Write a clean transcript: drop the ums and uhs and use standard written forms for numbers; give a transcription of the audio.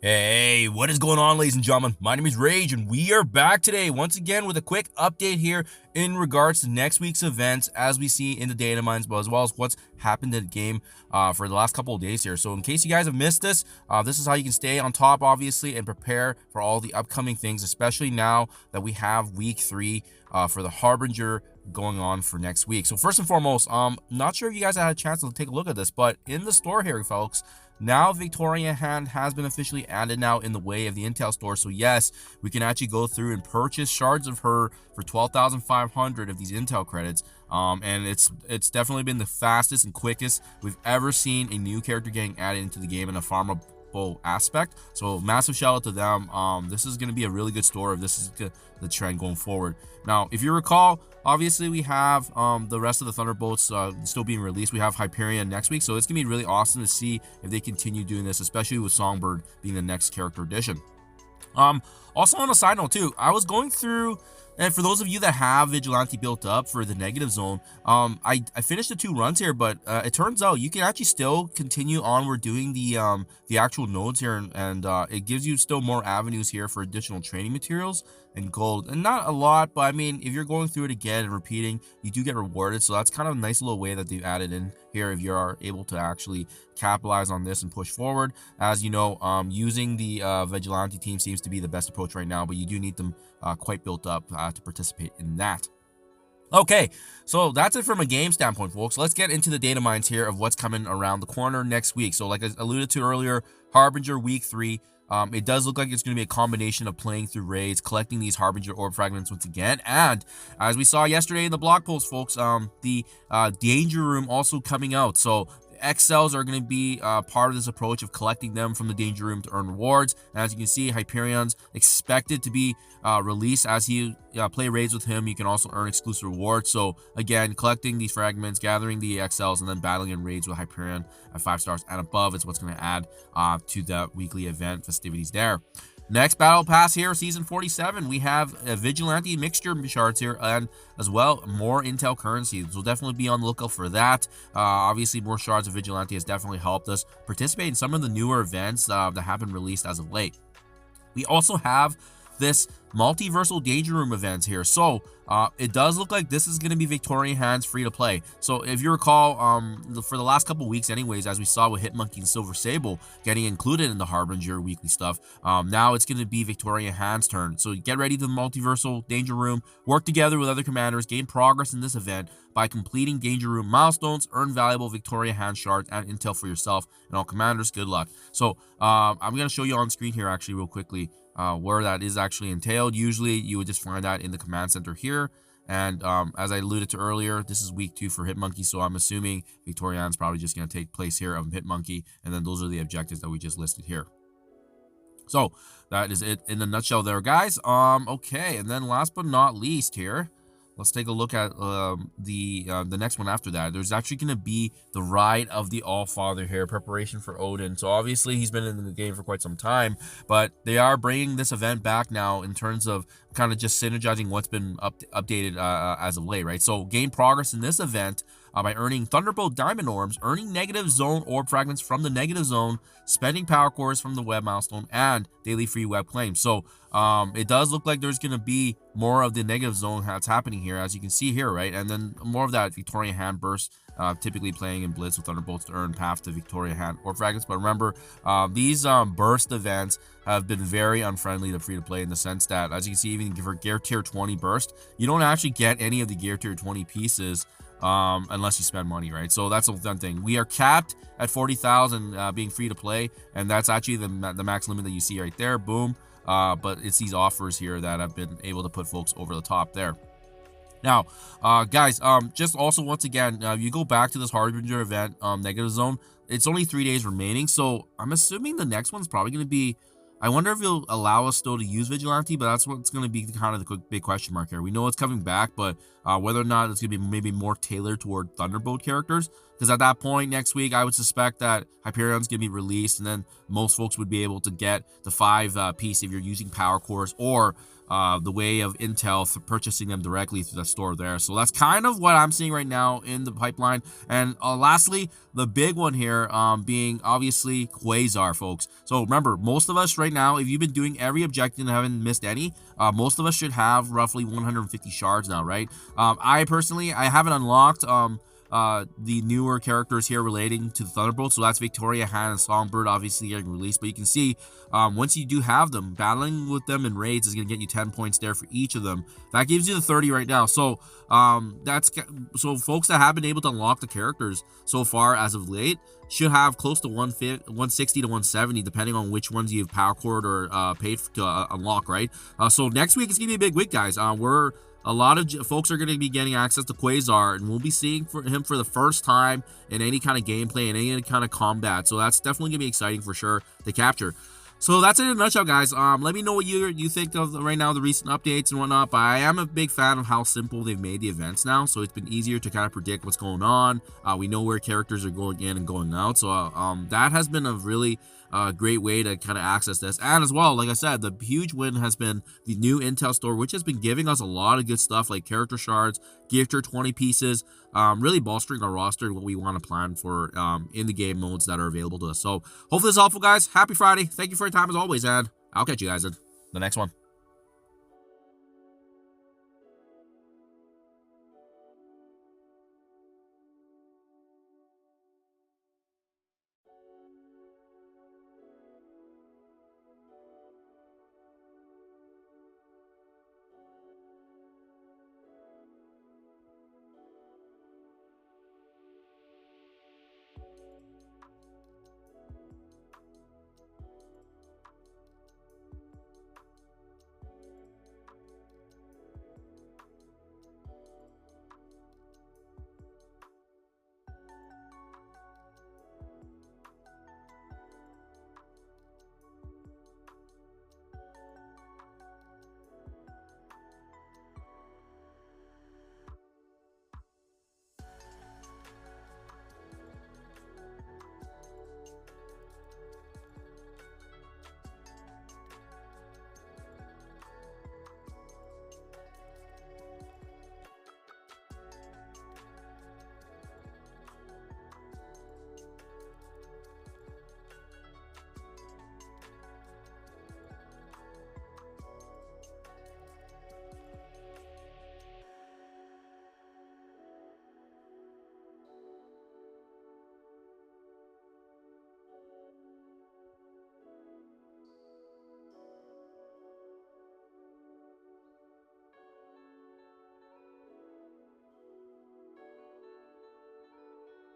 Hey, what is going on, ladies and gentlemen? My name is Rayge, and we are back today once again with a quick update here in regards to next week's events as we see in the data mines, but as well as what's happened in the game for the last couple of days here. So in case you guys have missed this is how you can stay on top, obviously, and prepare for all the upcoming things, especially now that we have week 3 for the Harbinger going on for next week. So first and foremost, not sure if you guys had a chance to take a look at this, but in the store here, folks, now Victoria Hand has been officially added now in the way of the Intel store. So yes, we can actually go through and purchase shards of her for 12,500 of these Intel credits. And it's definitely been the fastest and quickest we've ever seen a new character getting added into the game in a FARMABLE aspect. So massive shout out to them. This is going to be a really good store if this is the trend going forward. Now, if you recall, obviously we have the rest of the Thunderbolts still being released. We have Hyperion next week, so it's gonna be really awesome to see if they continue doing this, especially with Songbird being the next character addition. Also on a side note too, I was going through, and for those of you that have Vigilante built up for the negative zone, I finished the 2 runs here, but it turns out you can actually still continue onward doing the actual nodes here, and it gives you still more avenues here for additional training materials and gold, and not a lot, but I mean, if you're going through it again and repeating, you do get rewarded. So that's kind of a nice little way that they've added in here if you are able to actually capitalize on this and push forward. As you know, using the Vigilante team seems to be the best approach right now, but you do need them quite built up to participate in that. Okay, so that's it from a game standpoint, folks. Let's get into the data mines here of what's coming around the corner next week. So like I alluded to earlier, Harbinger week 3. It does look like it's going to be a combination of playing through raids, collecting these Harbinger orb fragments once again, and as we saw yesterday in the blog post, folks, the Danger Room also coming out. So XLs are going to be part of this approach of collecting them from the Danger Room to earn rewards. And as you can see, Hyperion's expected to be released. As you play raids with him, you can also earn exclusive rewards. So again, collecting these fragments, gathering the XLs, and then battling in raids with Hyperion at 5 stars and above is what's going to add to the weekly event festivities there. Next battle pass here, season 47, we have a Vigilante mixture shards here, and as well more Intel currency. So definitely be on the lookout for that. Obviously, more shards of Vigilante has definitely helped us participate in some of the newer events that have been released as of late. We also have this multiversal Danger Room events here. So it does look like this is going to be Victoria Hand's free to play. So if you recall, for the last couple weeks anyways, as we saw with Hitmonkey and Silver Sable getting included in the Harbinger weekly stuff, now it's going to be Victoria Hand's turn. So get ready to the multiversal Danger Room, work together with other commanders, gain progress in this event by completing Danger Room milestones, earn valuable Victoria Hand shards and intel for yourself and all commanders. Good luck. So I'm going to show you on screen here actually real quickly where that is actually entailed. Usually you would just find that in the command center here, and as I alluded to earlier, this is week 2 for Hitmonkey, so I'm assuming Victorian's probably just going to take place here of Hitmonkey, and then those are the objectives that we just listed here. So that is it in a nutshell there, guys. Okay, and then last but not least here, let's take a look at the next one after that. There's actually going to be the Ride of the Allfather here, preparation for Odin. So obviously he's been in the game for quite some time, but they are bringing this event back now in terms of kind of just synergizing what's been updated as of late, right? So gain progress in this event by earning Thunderbolt Diamond Orbs, earning Negative Zone Orb Fragments from the Negative Zone, spending Power Cores from the Web Milestone, and Daily Free Web Claims. So it does look like there's going to be more of the Negative Zone that's happening here, as you can see here, right? And then more of that Victoria Hand burst, typically playing in Blitz with Thunderbolts to earn path to Victoria Hand Orb Fragments. But remember, these burst events have been very unfriendly to free-to-play in the sense that, as you can see, even for Gear Tier 20 burst, you don't actually get any of the Gear Tier 20 pieces unless you spend money, right? So that's a fun thing. We are capped at 40,000 being free to play, and that's actually the max limit that you see right there. Boom. But it's these offers here that have been able to put folks over the top there. Now, guys, just also once again, you go back to this Harbinger event, Negative Zone, it's only 3 days remaining, so I'm assuming the next one's probably going to be, I wonder if it'll allow us still to use Vigilante, but that's what's going to be kind of the big question mark here. We know it's coming back, but whether or not it's going to be maybe more tailored toward Thunderbolt characters, because at that point next week, I would suspect that Hyperion's going to be released, and then most folks would be able to get the 5-piece if you're using power cores, or the way of Intel for purchasing them directly through the store there. So that's kind of what I'm seeing right now in the pipeline. And lastly, the big one here being obviously Quasar, folks. So remember, most of us right now, if you've been doing every objective and haven't missed any, most of us should have roughly 150 shards now, right? I personally, I haven't unlocked the newer characters here relating to the Thunderbolt. So that's Victoria, Han, and Songbird obviously getting released. But you can see once you do have them, battling with them in raids is going to get you 10 points there for each of them. That gives you the 30 right now. So so folks that have been able to unlock the characters so far as of late should have close to 160 to 170, depending on which ones you've power cored or paid to unlock, right? So next week is going to be a big week, guys. A lot of folks are going to be getting access to Quasar, and we'll be seeing him for the first time in any kind of gameplay and any kind of combat. So that's definitely going to be exciting for sure to capture. So that's it in a nutshell, guys. Let me know what you think of right now, the recent updates and whatnot. But I am a big fan of how simple they've made the events now. So it's been easier to kind of predict what's going on. We know where characters are going in and going out. So that has been a really great way to kind of access this. And as well, like I said, the huge win has been the new Intel store, which has been giving us a lot of good stuff like character shards, gifter 20 pieces, really bolstering our roster and what we want to plan for in the game modes that are available to us. So hopefully this is helpful, guys. Happy Friday. Thank you for your time as always, and I'll catch you guys in the next one.